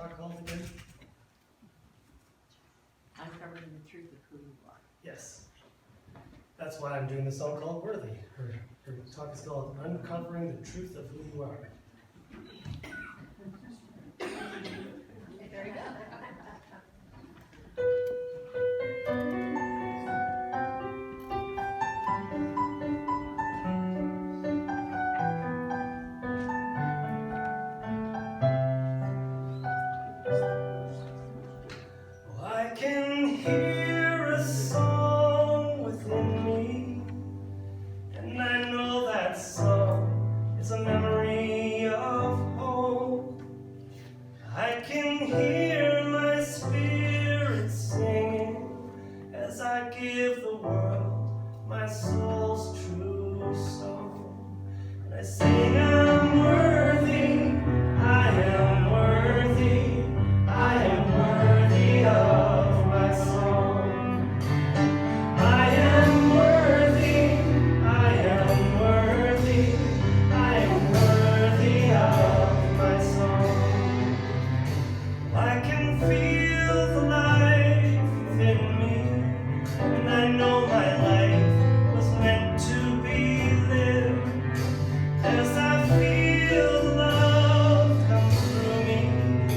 talk called again? Uncovering the truth of who you are. Yes. That's why I'm doing the song called Worthy. Her talk is called Uncovering the Truth of Who You Are. There you go. I can hear a song within me, and I know that song is a memory of home. I can hear my spirit singing as I give the world my soul's true song. And I sing, I'm worthy, I am worthy, I am worthy of my song. I am worthy, I am worthy, I am worthy of my song. I can feel the life within me, and I know my life was meant to be lived. As I feel the love come through me,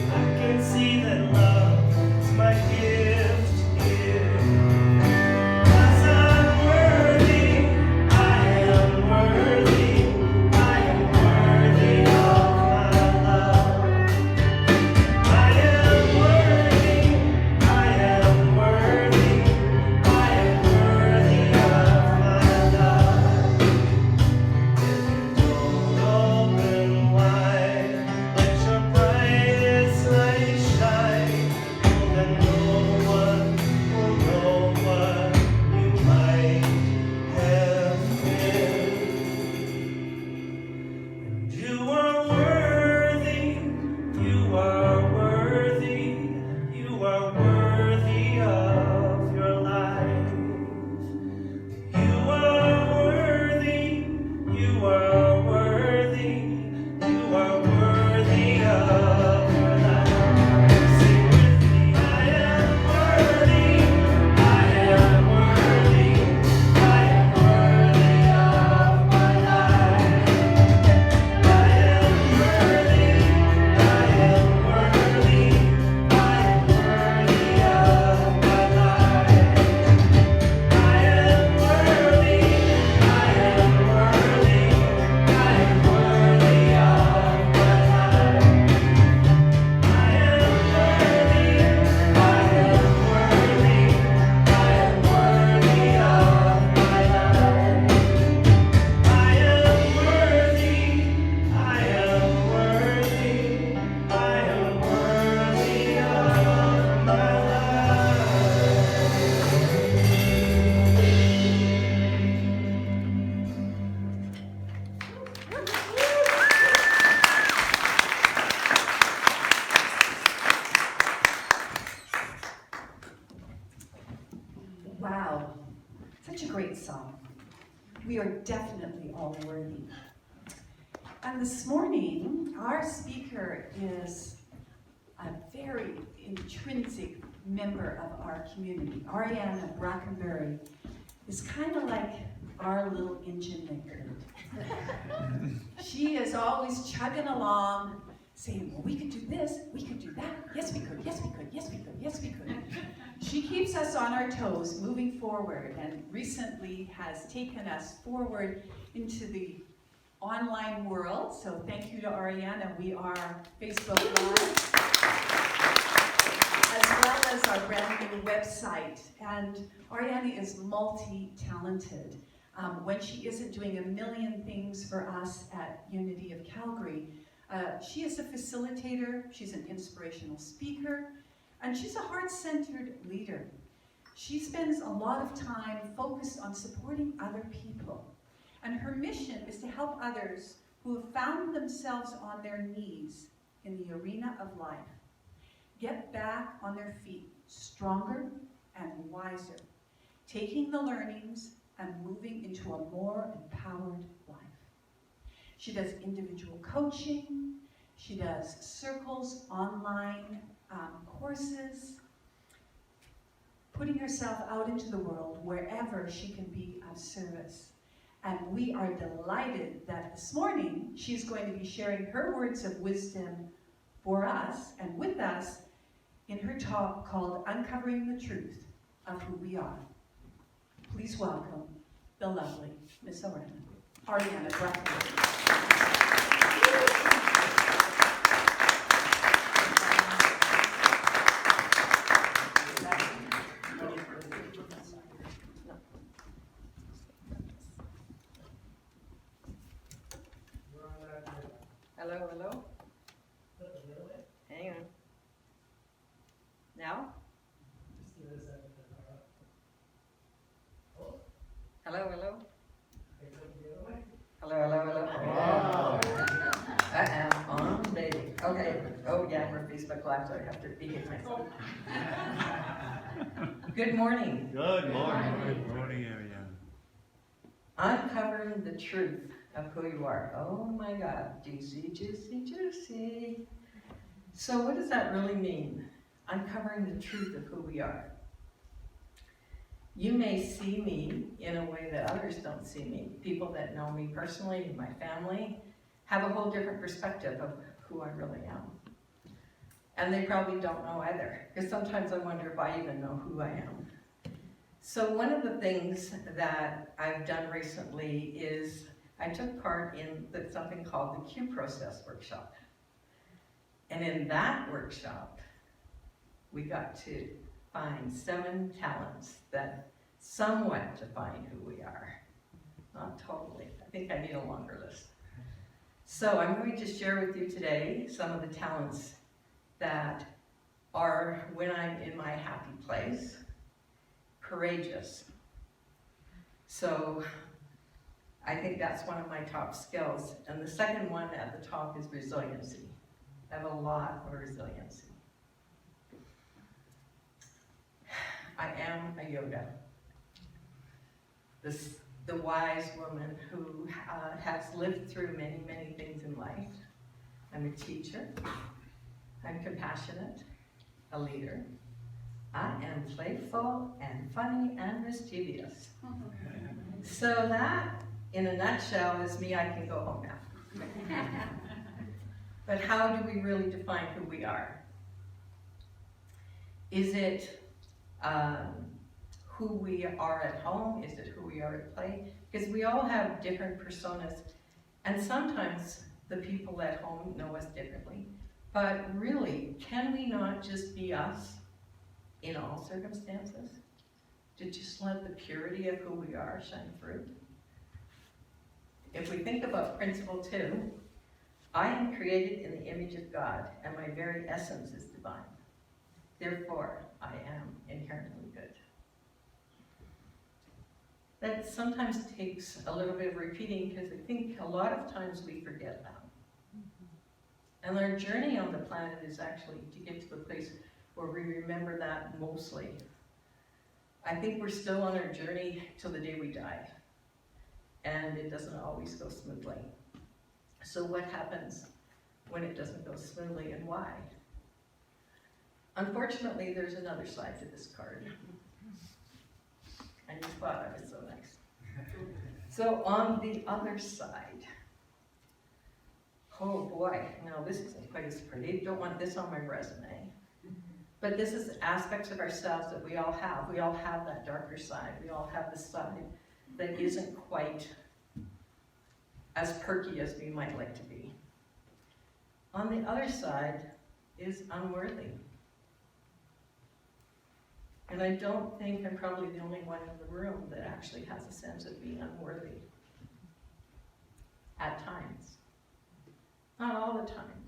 I can see that love is my gift to give. 'Cause I'm worthy, I am worthy, I am worthy of my love. I am worthy, I am worthy, I am worthy of my love. If you don't open wide, let your brightest light shine, then no one will know what you might have been. And you are worthy, you are worthy, you are worthy of your life. You are worthy, you are worthy, you are worthy of your life. Sing with me, I am worthy, I am worthy, I am worthy of my life. I am worthy, I am worthy, I am worthy of my life. I am worthy, I am worthy, I am worthy of my life. I am worthy, I am worthy, I am worthy of my life. I am worthy, I am worthy, I am worthy of my Wow, such a great song. We are definitely all worthy. And this morning, our speaker is a very intrinsic member of our community. Ariana Brackenbury is kind of like our little engine maker. She is always chugging along, saying, well, we could do this, we could do that, yes we could, yes we could, yes we could, yes we could. She keeps us on our toes, moving forward, and recently has taken us forward into the online world. So thank you to Ariana. We are Facebook Live, as well as our brand new website. And Ariana is multi-talented. When she isn't doing a million things for us at Unity of Calgary, she is a facilitator, she's an inspirational speaker, and she's a heart-centered leader. She spends a lot of time focused on supporting other people. And her mission is to help others who have found themselves on their knees in the arena of life get back on their feet, stronger and wiser, taking the learnings and moving into a more empowered life. She does individual coaching, She does circles, online courses, putting herself out into the world wherever she can be of service. And we are delighted that this morning she's going to be sharing her words of wisdom for us and with us in her talk called Uncovering the Truth of Who We Are. Please welcome the lovely Miss Ariana Brackenbury. Hello, hello. Hang on. Now? Hello, hello. Hello, hello, hello. Wow. I am on, baby. Okay. Oh yeah, we're Facebook Live, so I have to behave myself. Good morning. Good morning. Good morning, Ariana. Uncovering the truth of who you are. Oh my God, juicy, juicy, juicy. So what does that really mean? Uncovering the truth of who we are. You may see me in a way that others don't see me. People that know me personally, my family, have a whole different perspective of who I really am. And they probably don't know either, because sometimes I wonder if I even know who I am. So one of the things that I've done recently is I took part in something called the Q Process workshop. And in that workshop, we got to find 7 talents that somewhat define who we are. Not totally. I think I need a longer list. So I'm going to share with you today some of the talents that are when I'm in my happy place. Courageous. So I think that's one of my top skills. And the second one at the top is resiliency. I have a lot of resiliency. I am a yoga. The wise woman who has lived through many, many things in life. I'm a teacher. I'm compassionate, a leader. I am playful and funny and mischievous. So that, in a nutshell, is me. I can go home now. But how do we really define who we are? Is it who we are at home? Is it who we are at play? Because we all have different personas, and sometimes the people at home know us differently. But really, can we not just be us in all circumstances? To just let the purity of who we are shine through? If we think about principle 2, I am created in the image of God, and my very essence is divine. Therefore, I am inherently good. That sometimes takes a little bit of repeating, because I think a lot of times we forget that. And our journey on the planet is actually to get to the place where we remember that mostly. I think we're still on our journey till the day we die. And it doesn't always go smoothly. So what happens when it doesn't go smoothly, and why? Unfortunately, there's another side to this card. And you thought I was so nice. So on the other side, oh boy, no, this isn't quite as pretty. Don't want this on my resume. But this is aspects of ourselves that we all have. We all have that darker side. We all have the side that isn't quite as perky as we might like to be. On the other side is unworthy. And I don't think I'm probably the only one in the room that actually has a sense of being unworthy. At times. Not all the time.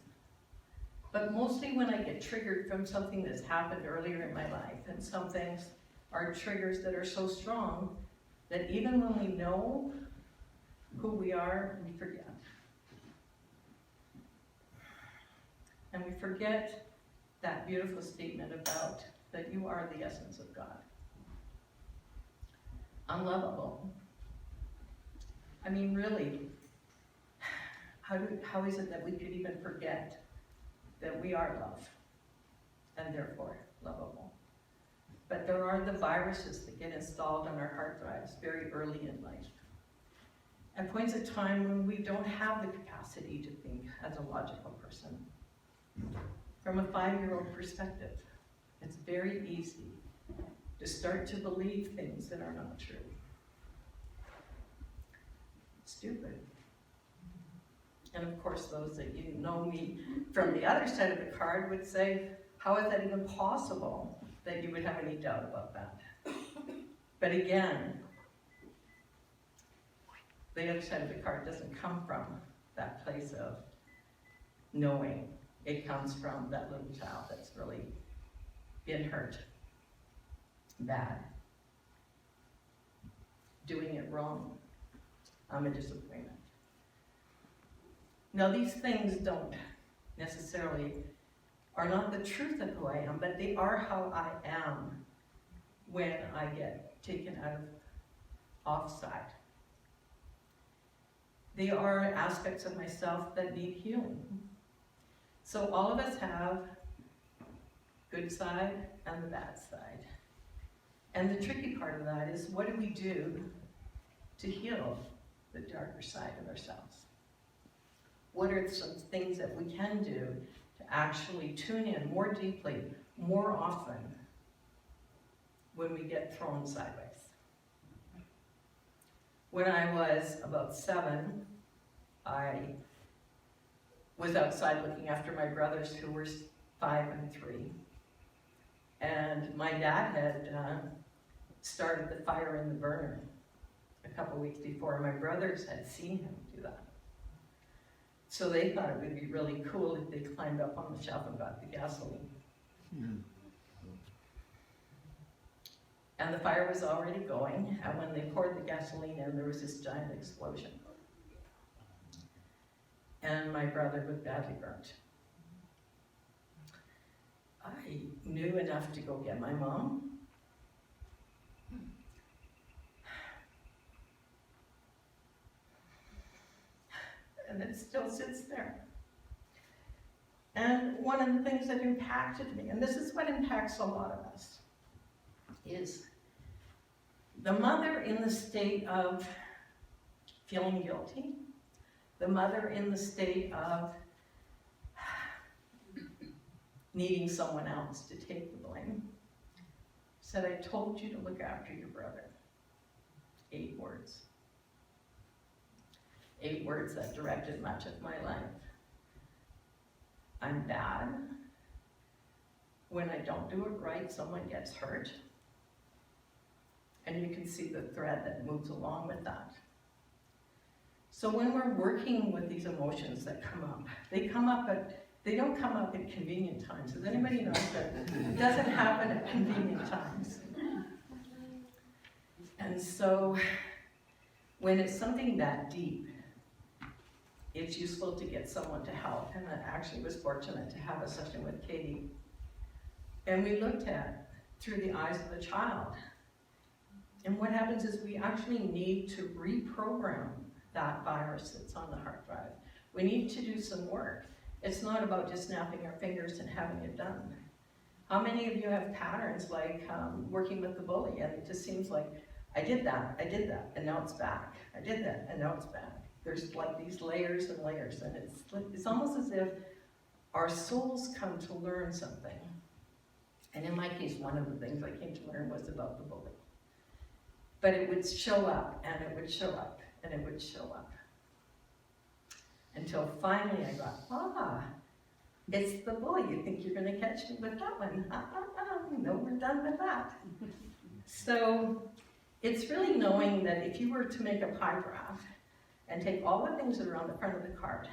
But mostly when I get triggered from something that's happened earlier in my life. And some things are triggers that are so strong that even when we know who we are, we forget. And we forget that beautiful statement about that you are the essence of God. Unlovable. I mean, really, how is it that we could even forget that we are love and therefore lovable? But there are the viruses that get installed on our hard drives very early in life. At points of time when we don't have the capacity to think as a logical person. From a 5-year-old perspective, it's very easy to start to believe things that are not true. Stupid. And of course, those that you know me from the other side of the card would say, how is that even possible that you would have any doubt about that? But again, the other side of the card doesn't come from that place of knowing. It comes from that little child that's really been hurt, bad, doing it wrong. I'm a disappointment. Now these things don't necessarily, are not the truth of who I am, but they are how I am when I get taken out of offside. They are aspects of myself that need healing. So all of us have good side and the bad side. And the tricky part of that is, what do we do to heal the darker side of ourselves? What are some things that we can do to actually tune in more deeply, more often, when we get thrown sideways? When I was about 7, I was outside looking after my brothers who were 5 and 3. And my dad had started the fire in the burner a couple weeks before. My brothers had seen him do that. So they thought it would be really cool if they climbed up on the shelf and got the gasoline. And the fire was already going, and when they poured the gasoline in, there was this giant explosion. And my brother was badly burnt. I knew enough to go get my mom. And it still sits there. And one of the things that impacted me, and this is what impacts a lot of us, is the mother in the state of feeling guilty, the mother in the state of needing someone else to take the blame, said, I told you to look after your brother. 8 words. 8 words that directed much of my life. I'm bad. When I don't do it right, someone gets hurt. And you can see the thread that moves along with that. So when we're working with these emotions that come up, they don't come up at convenient times. Does anybody know that it doesn't happen at convenient times? And so when it's something that deep, it's useful to get someone to help. And I actually was fortunate to have a session with Katie. And we looked at through the eyes of the child. And what happens is we actually need to reprogram that virus that's on the hard drive. We need to do some work. It's not about just snapping our fingers and having it done. How many of you have patterns like working with the bully, and it just seems like, I did that, and now it's back. I did that, and now it's back. There's like these layers and layers, and it's almost as if our souls come to learn something. And in my case, one of the things I came to learn was about the bully. But it would show up, and it would show up, and it would show up. Until finally I got, it's the bully. You think you're going to catch me with that one? No, we're done with that. So it's really knowing that if you were to make a pie graph and take all the things that are on the front of the card,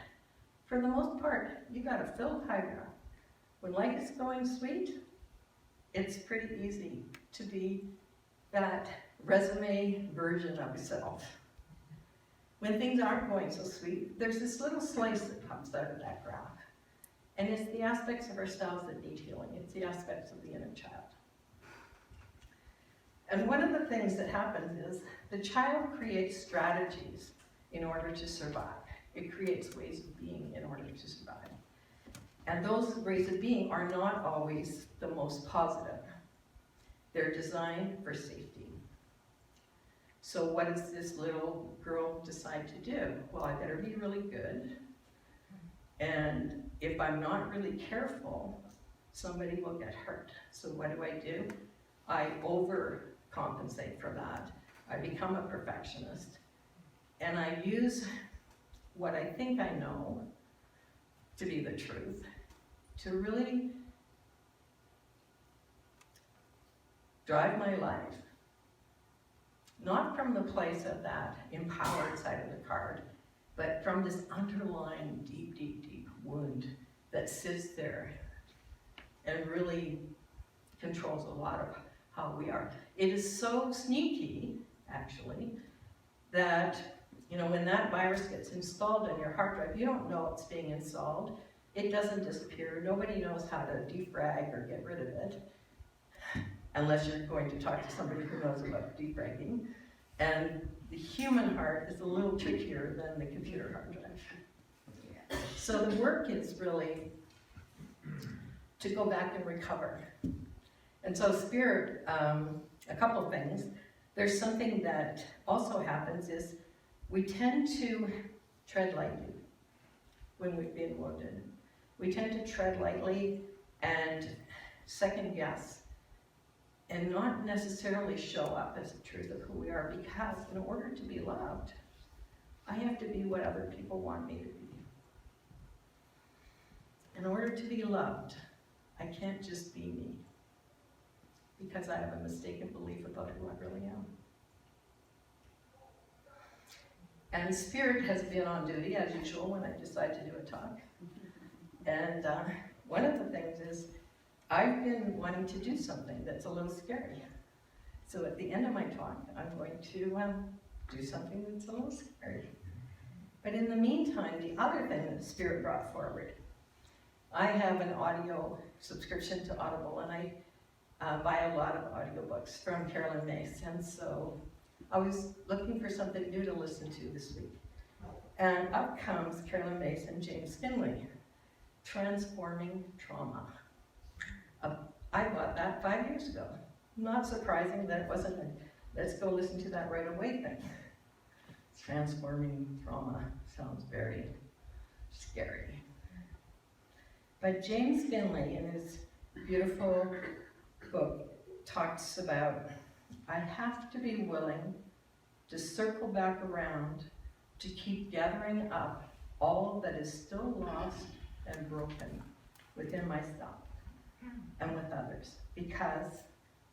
for the most part, you got a filled pie graph. When life is going sweet, it's pretty easy to be that resume version of yourself. When things aren't going so sweet, there's this little slice that comes out of that graph. And it's the aspects of ourselves that need healing. It's the aspects of the inner child. And one of the things that happens is the child creates strategies in order to survive. It creates ways of being in order to survive. And those ways of being are not always the most positive. They're designed for safety. So what does this little girl decide to do? Well, I better be really good. And if I'm not really careful, somebody will get hurt. So what do? I overcompensate for that. I become a perfectionist. And I use what I think I know to be the truth, to really drive my life, not from the place of that empowered side of the card, but from this underlying deep, deep, deep wound that sits there and really controls a lot of how we are. It is so sneaky, actually, that when that virus gets installed on your hard drive, you don't know it's being installed. It doesn't disappear. Nobody knows how to defrag or get rid of it, unless you're going to talk to somebody who knows about defragging. And the human heart is a little trickier than the computer hard drive. So the work is really to go back and recover. And so spirit, a couple things. There's something that also happens is we tend to tread lightly when we've been wounded. We tend to tread lightly and second guess and not necessarily show up as the truth of who we are, because in order to be loved, I have to be what other people want me to be. In order to be loved, I can't just be me, because I have a mistaken belief about who I really am. And Spirit has been on duty, as usual, when I decide to do a talk. And one of the things is, I've been wanting to do something that's a little scary. So at the end of my talk, I'm going to do something that's a little scary. But in the meantime, the other thing that Spirit brought forward, I have an audio subscription to Audible, and I buy a lot of audiobooks from Carolyn Mace, and so I was looking for something new to listen to this week. And up comes Carolyn Mace and James Finley, Transforming Trauma. I bought that 5 years ago. Not surprising that it wasn't a let's go listen to that right away thing. Transforming trauma sounds very scary. But James Finley, in his beautiful book, talks about, I have to be willing to circle back around to keep gathering up all that is still lost and broken within myself and with others, because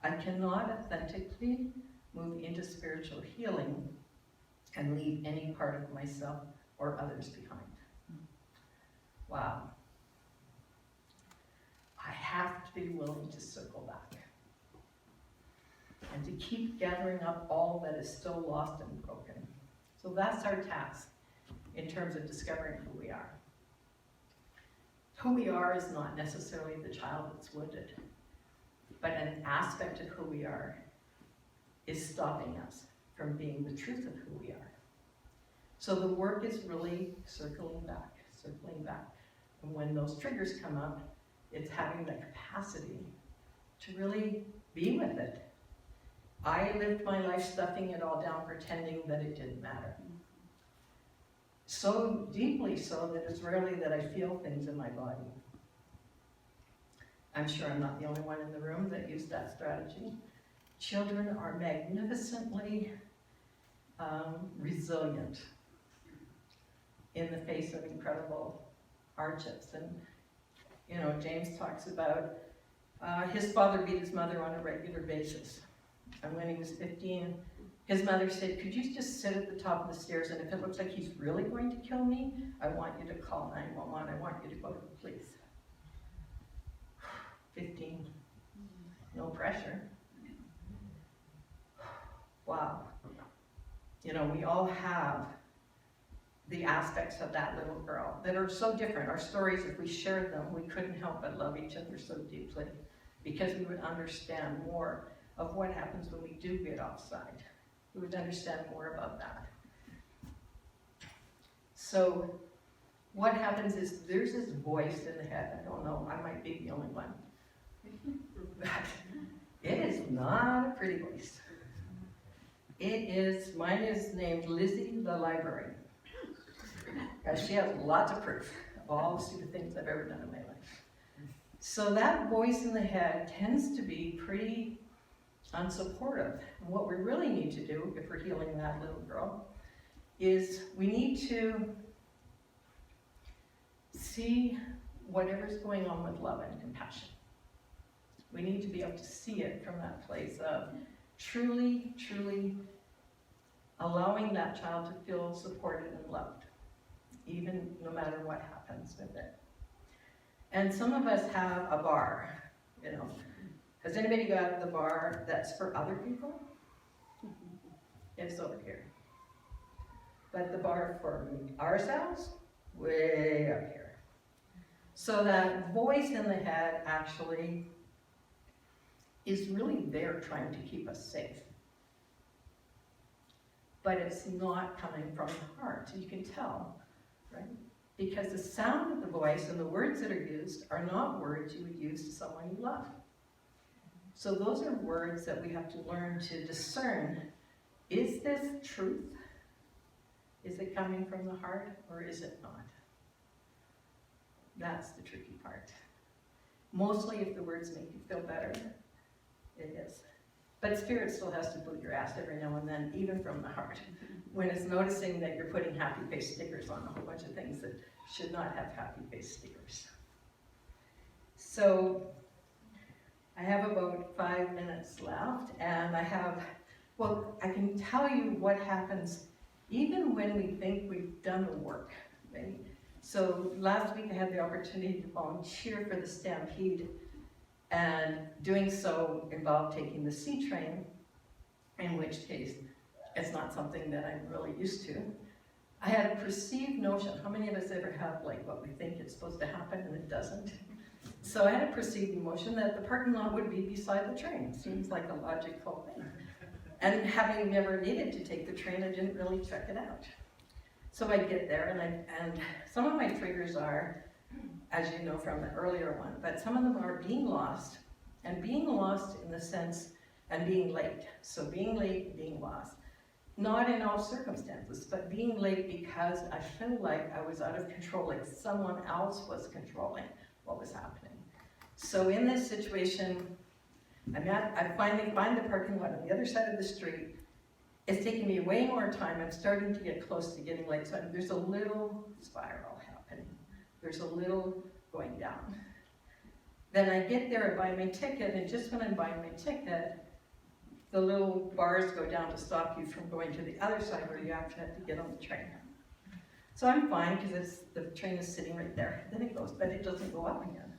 I cannot authentically move into spiritual healing and leave any part of myself or others behind. Wow. I have to be willing to circle back and to keep gathering up all that is still lost and broken. So that's our task in terms of discovering who we are. Who we are is not necessarily the child that's wounded, but an aspect of who we are is stopping us from being the truth of who we are. So the work is really circling back. And when those triggers come up, it's having the capacity to really be with it. I lived my life stuffing it all down, pretending that it didn't matter. So deeply so that it's rarely that I feel things in my body. I'm sure I'm not the only one in the room that used that strategy. Children are magnificently resilient in the face of incredible hardships. And James talks about his father beat his mother on a regular basis. And when he was 15, his mother said, could you just sit at the top of the stairs, and if it looks like he's really going to kill me, I want you to call 911. I want you to go to the police. 15. No pressure. Wow. We all have the aspects of that little girl that are so different. Our stories, if we shared them, we couldn't help but love each other so deeply, because we would understand more of what happens when we do get offside. We would understand more about that. So what happens is there's this voice in the head. I don't know, I might be the only one. But it is not a pretty voice. Mine is named Lizzie the Librarian. Because she has lots of proof of all the stupid things I've ever done in my life. So that voice in the head tends to be pretty unsupportive. And what we really need to do, if we're healing that little girl, is we need to see whatever's going on with love and compassion. We need to be able to see it from that place of truly, truly allowing that child to feel supported and loved, even no matter what happens with it. And some of us have a bar, you know. Has anybody got the bar that's for other people? It's over here. But the bar for ourselves, way up here. So that voice in the head actually is really there trying to keep us safe. But it's not coming from the heart. You can tell, right? Because the sound of the voice and the words that are used are not words you would use to someone you love. So those are words that we have to learn to discern. Is this truth? Is it coming from the heart or is it not? That's the tricky part. Mostly if the words make you feel better, it is. But spirit still has to boot your ass every now and then, even from the heart, when it's noticing that you're putting happy face stickers on a whole bunch of things that should not have happy face stickers. So I have about 5 minutes left, and I can tell you what happens even when we think we've done the work, right? So last week I had the opportunity to volunteer for the Stampede, and doing so involved taking the C train, in which case it's not something that I'm really used to. I had a perceived notion. How many of us ever have like what we think it's supposed to happen and it doesn't? So I had a perceived notion that the parking lot would be beside the train. Seems like a logical thing. And having never needed to take the train, I didn't really check it out. So I get there, and some of my triggers are, as you know from the earlier one, but some of them are being lost, and being lost in the sense, and being late. So being late, being lost. Not in all circumstances, but being late because I feel like I was out of control, like someone else was controlling what was happening. So in this situation, I finally find the parking lot on the other side of the street. It's taking me way more time. I'm starting to get close to getting late, so there's a little spiral happening. There's a little going down. Then I get there, I buy my ticket, and just when I'm buying my ticket, the little bars go down to stop you from going to the other side where you actually have to get on the train. So I'm fine because the train is sitting right there. Then it goes, but it doesn't go up again.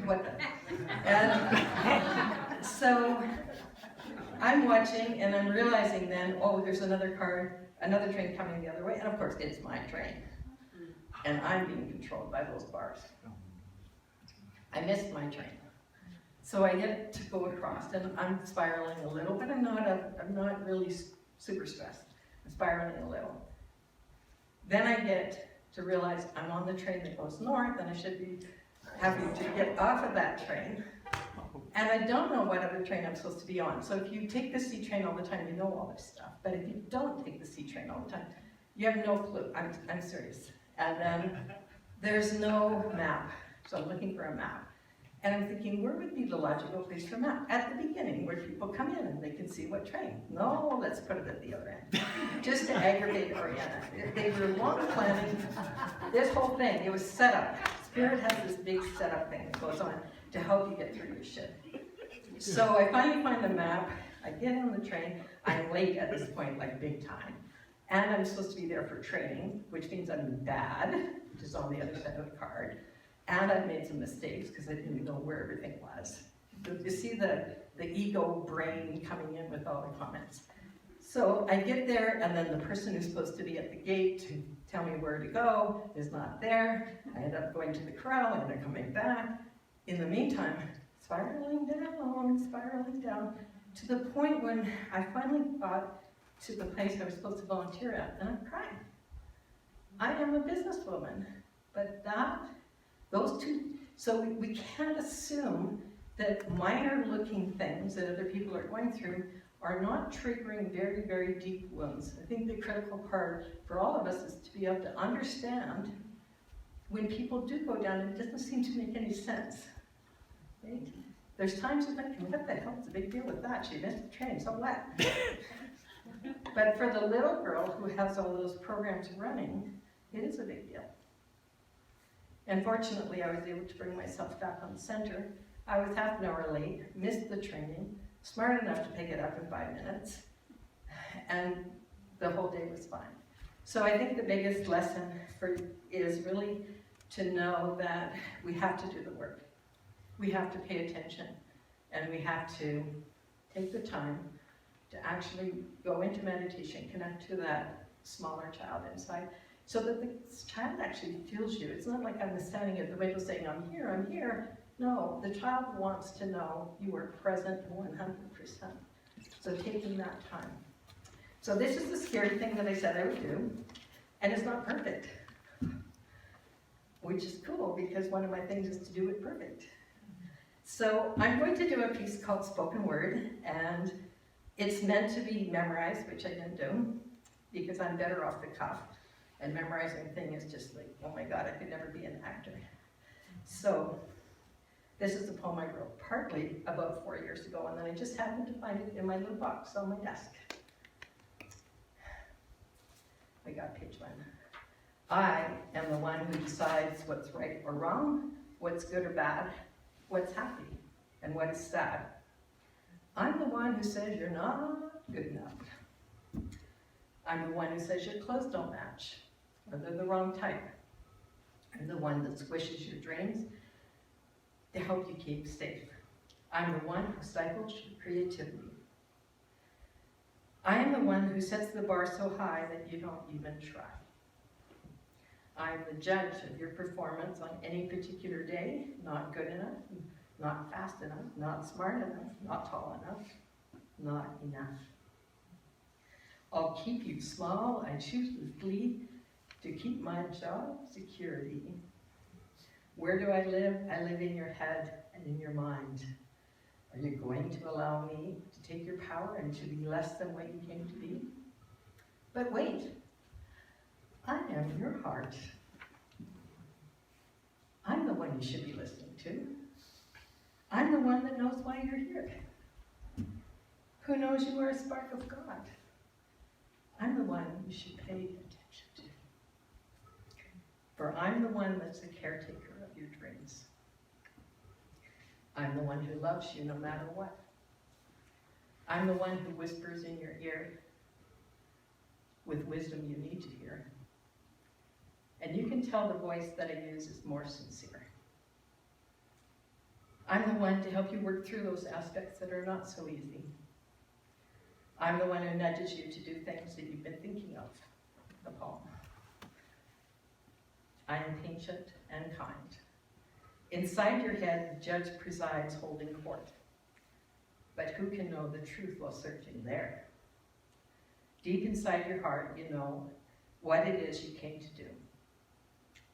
What the? And so I'm watching and I'm realizing then, oh, there's another train coming the other way, and of course it's my train. And I'm being controlled by those bars. I missed my train. So I get to go across and I'm spiraling a little, but I'm not really super stressed. I'm spiraling a little. Then I get to realize I'm on the train that goes north and I should be having to get off of that train. And I don't know what other train I'm supposed to be on. So if you take the C train all the time, you know all this stuff. But if you don't take the C train all the time, you have no clue. I'm serious. And then there's no map. So I'm looking for a map. And I'm thinking, where would be the logical place for a map? At the beginning, where people come in and they can see what train. No, let's put it at the other end. Just to aggravate Ariana. They were long planning this whole thing. It was set up. Spirit has this big setup thing that goes on to help you get through your shit. So I finally find the map. I get on the train. I'm late at this point, like big time. And I'm supposed to be there for training, which means I'm bad, which is on the other side of the card. And I've made some mistakes because I didn't know where everything was. You see the ego brain coming in with all the comments. So I get there, and then the person who's supposed to be at the gate to tell me where to go is not there. I end up going to the corral, and they're coming back. In the meantime, spiraling down, to the point when I finally thought, to the place I was supposed to volunteer at, and I'm crying. I am a businesswoman, but those two, so we can't assume that minor looking things that other people are going through are not triggering very, very deep wounds. I think the critical part for all of us is to be able to understand when people do go down, it doesn't seem to make any sense. Right? There's times you're thinking, what the hell is the big deal with that? She missed the train, so what? But for the little girl who has all those programs running, it is a big deal. And fortunately, I was able to bring myself back on center. I was half an hour late, missed the training, smart enough to pick it up in 5 minutes, and the whole day was fine. So I think the biggest lesson is really to know that we have to do the work. We have to pay attention, and we have to take the time to actually go into meditation, connect to that smaller child inside, so that the child actually feels you. It's not like I'm standing at the window saying, I'm here, I'm here. No, the child wants to know you are present 100%. So taking that time. So this is the scary thing that I said I would do, and it's not perfect, which is cool because one of my things is to do it perfect. So I'm going to do a piece called Spoken Word, and it's meant to be memorized, which I didn't do, because I'm better off the cuff, and memorizing a thing is just like, oh my God, I could never be an actor. So this is a poem I wrote partly about 4 years ago, and then I just happened to find it in my little box on my desk. We got page 1. I am the one who decides what's right or wrong, what's good or bad, what's happy, and what is sad. I'm the one who says you're not good enough. I'm the one who says your clothes don't match, or they're the wrong type. I'm the one that squishes your dreams to help you keep safe. I'm the one who stifles your creativity. I am the one who sets the bar so high that you don't even try. I'm the judge of your performance on any particular day, not good enough, not fast enough, not smart enough, not tall enough, not enough. I'll keep you small, I choose with glee to keep my job security. Where do I live? I live in your head and in your mind. Are you going to allow me to take your power and to be less than what you came to be? But wait, I am your heart. I'm the one you should be listening to. I'm the one that knows why you're here. Who knows you are a spark of God? I'm the one you should pay attention to. For I'm the one that's the caretaker of your dreams. I'm the one who loves you no matter what. I'm the one who whispers in your ear with wisdom you need to hear. And you can tell the voice that I use is more sincere. I'm the one to help you work through those aspects that are not so easy. I'm the one who nudges you to do things that you've been thinking of, the poem. I am patient and kind. Inside your head, the judge presides holding court. But who can know the truth while searching there? Deep inside your heart, you know what it is you came to do.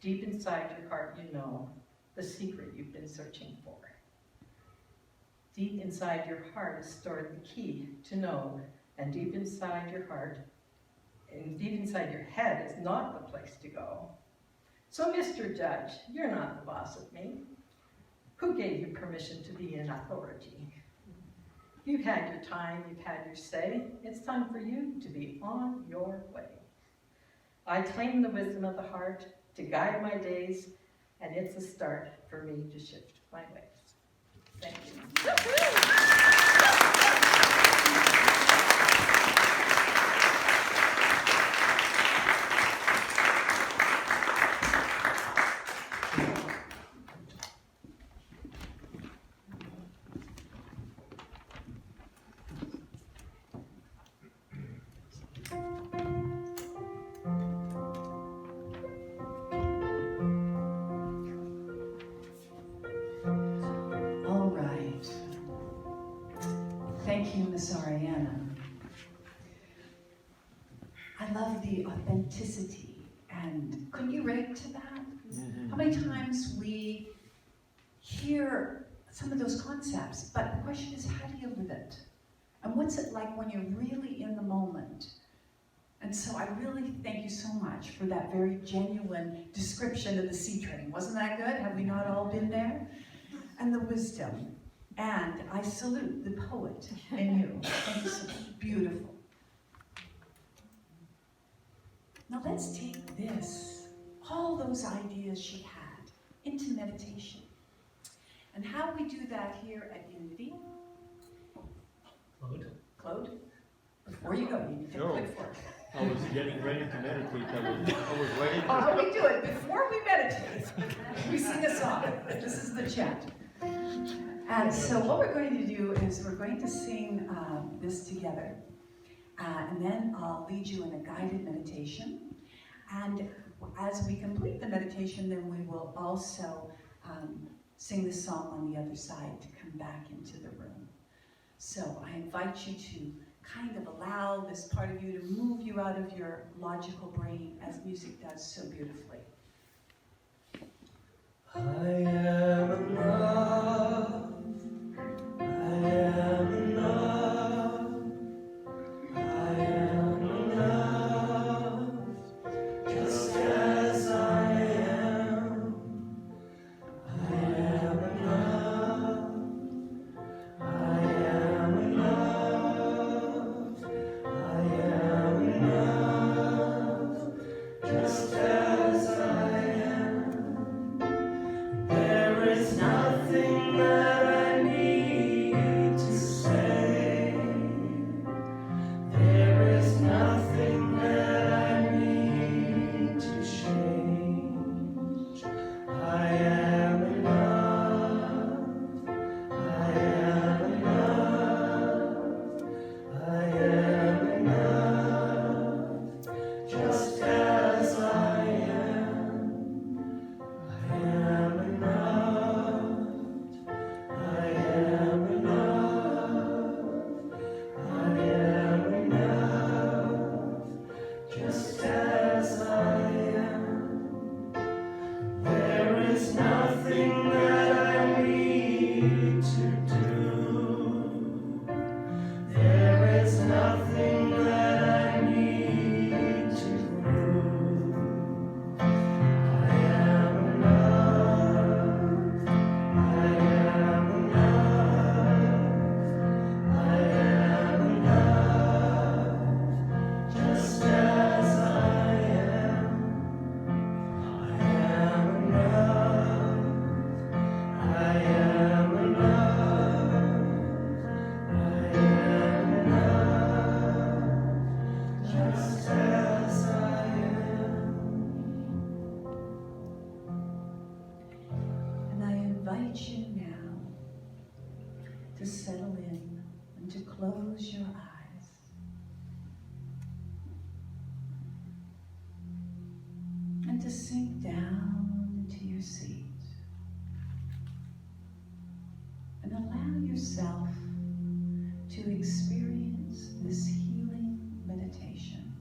Deep inside your heart, you know the secret you've been searching for. Deep inside your heart is stored the key to know, and deep inside your heart, and deep inside your head is not the place to go. So, Mr. Judge, you're not the boss of me. Who gave you permission to be in authority? You've had your time, you've had your say. It's time for you to be on your way. I claim the wisdom of the heart to guide my days, and it's a start for me to shift my ways. Thank you. Thank you, Miss Ariana. love the authenticity. And couldn't you relate to that? How many times we hear some of those concepts, but the question is, how do you live it? And what's it like when you're really in the moment? And so I really thank you so much for that very genuine description of the sea train. Wasn't that good? Have we not all been there? And the wisdom. And I salute the poet in you. Thank you so much. Beautiful. Now let's take this, all those ideas she had, into meditation. And how we do that here at Unity. Claude? Before you go, you can click for it. I was getting ready to meditate. I was waiting. How we do it before we meditate. We sing a song. This is the chant. And so what we're going to do is we're going to sing this together. And then I'll lead you in a guided meditation. And as we complete the meditation, then we will also sing the song on the other side to come back into the room. So I invite you to kind of allow this part of you to move you out of your logical brain as music does so beautifully. I am enough. I am enough. I am enough. Just as I am. I am enough. I am enough. I am enough. Just as I am. There is nothing that I need to say. There is nothing that I need to change. I am enough. I am enough. I am enough. Just as I am. I am enough. I am enough. I am enough. Just as I am. There is nothing that I need to do. There is nothing that I need to prove. I am enough. I am enough. I am enough. Just as I am. I am enough. I am enough. I am enough. Just as I am. And I invite you now to settle in and to close your eyes. And to sink down into your seat. And allow yourself to experience this healing meditation.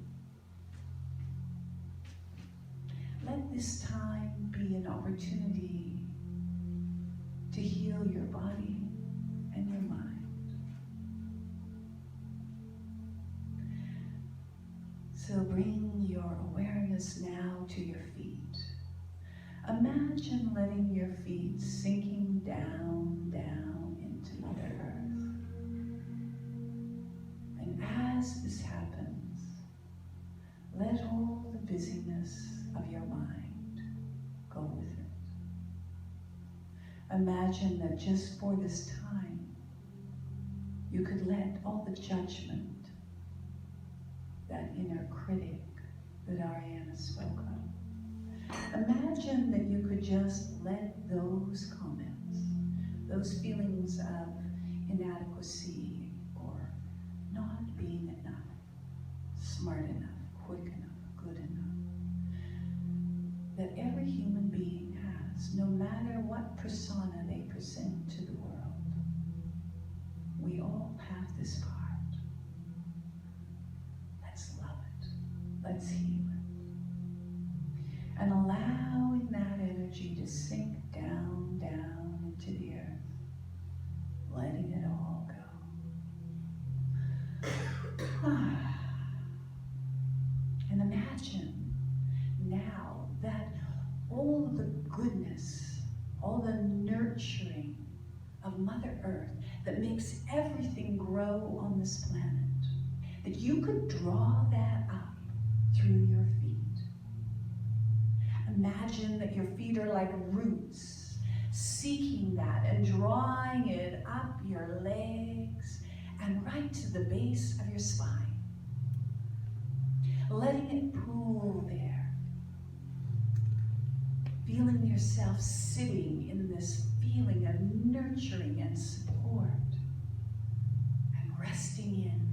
Let this time be an opportunity to heal your body and your mind. So bring your awareness now to your feet. Imagine letting your feet sinking down, down into Mother Earth. And as this happens, let all the busyness of your mind go with it. Imagine that just for this time, you could let all the judgment, that inner critic that Ariana spoke of, imagine that you could just let those comments, those feelings of inadequacy or not being enough, smart enough, quick enough, good enough, that every human being has, no matter what persona they present to the world. We all have this part. Let's love it. Let's energy to sink down, down into the earth, letting it all go. And imagine now that all the goodness, all the nurturing of Mother Earth that makes everything grow on this planet, that you could draw that up through your feet. Imagine that your feet are like roots, seeking that and drawing it up your legs and right to the base of your spine, letting it pool there, feeling yourself sitting in this feeling of nurturing and support and resting in.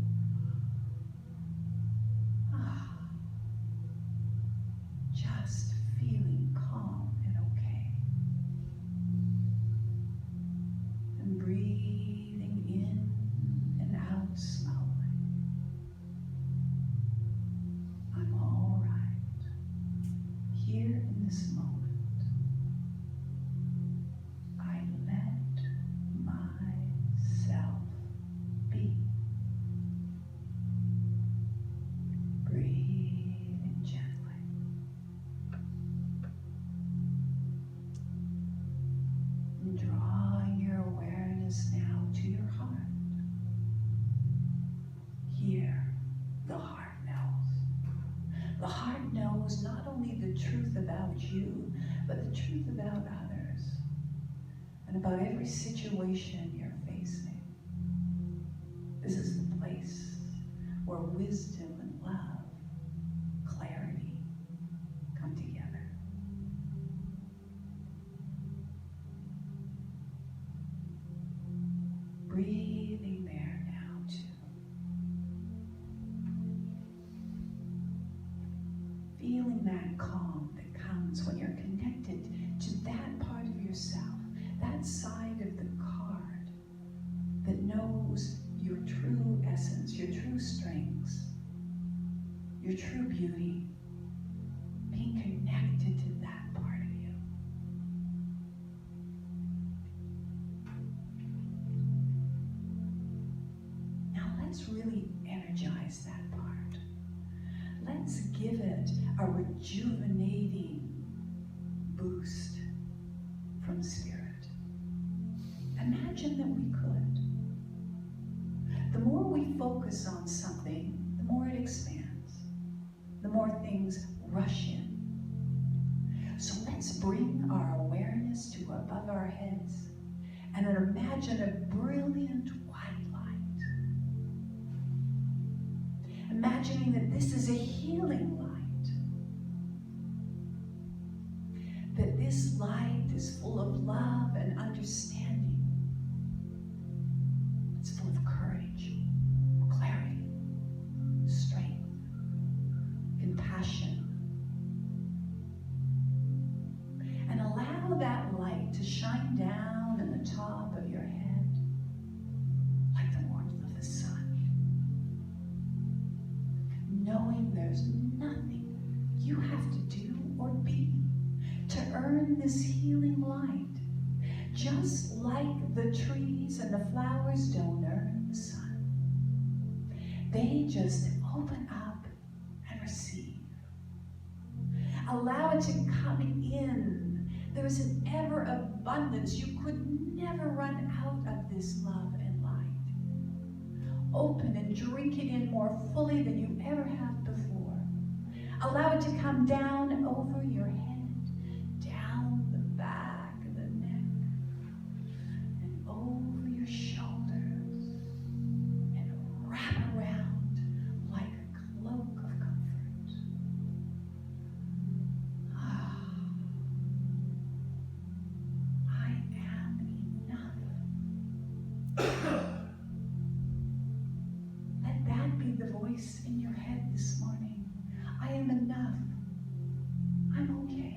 Just feeling calm and okay. And breathing in and out slowly. I'm all right. Here in this moment, I let myself be. Breathing gently. And drawing your awareness now to your heart. Here, the heart knows. The heart knows not only the truth about you, but the truth about others and about every situation you're facing. This is the place where wisdom and love, clarity come together. Breathing there now too. Feeling that calm that comes when you're connected to that part of yourself, that side of the card that knows your true essence, your true strengths, your true beauty, being connected to that part of you. Now let's really energize that part. Let's give it a rejuvenating boost from spirit. Imagine that we could. The more we focus on something, the more it expands, the more things rush in. So let's bring our awareness to above our heads and imagine a brilliant white light. Imagining that this is a healing light. That this light is full of love and understanding. It's full of courage, clarity, strength, compassion. And allow that light to shine down in the top of your head like the warmth of the sun. Knowing there's nothing you have to do or be to earn this healing light. Just like the trees and the flowers don't earn the sun. They just open up and receive. Allow it to come in. There is an ever abundance. You could never run out of this love and light. Open and drink it in more fully than you ever have before. Allow it to come down over your head, down the back of the neck, and over your shoulders, and wrap around like a cloak of comfort. I am enough. Let that be the voice in your head this morning. I am enough. I'm okay.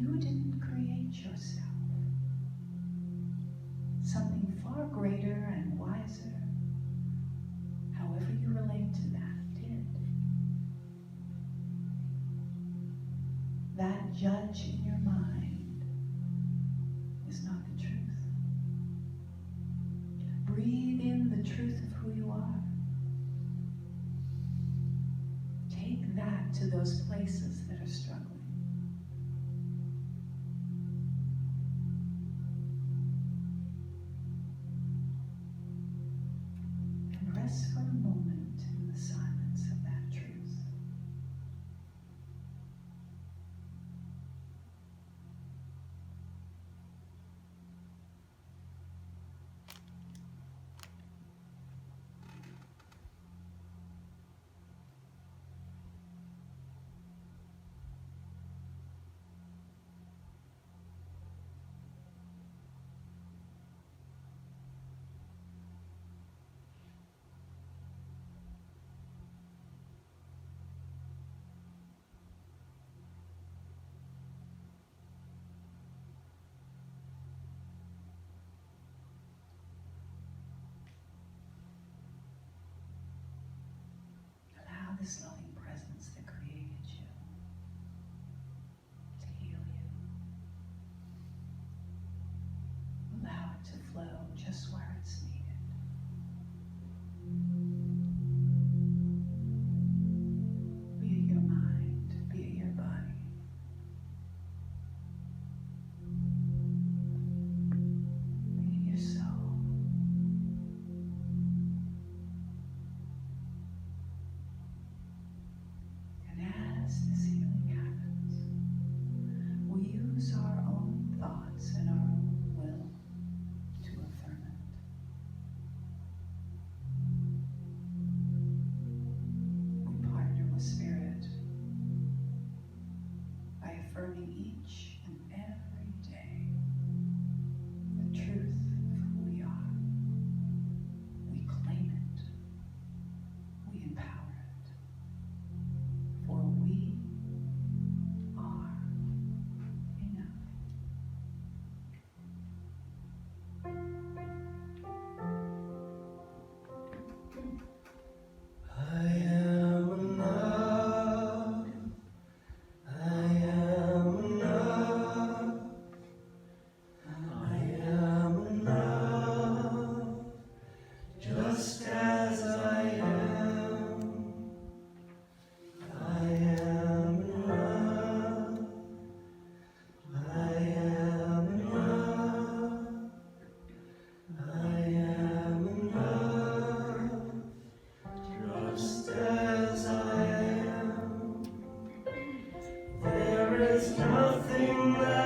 you didn't create yourself. Something far greater and wiser, however you relate to that, did. That judge in your mind is not the truth. Breathe in the truth of who you are. Take that to those places that are struggling. And rest for a moment in the silence of that truth. Allow this loving presence that created you to heal you. Allow it to flow just where it's needed. Be it your mind, be it your body. Be it your soul. And as this healing happens, we use our own thoughts and our own will to affirm it. We partner with Spirit by affirming each and every day the truth of who we are. We claim it. We empower it. For we are enough. I am enough. I am enough. I am enough. Just as I am. I am enough. I am enough. I am enough. Just as I am. There is nothing that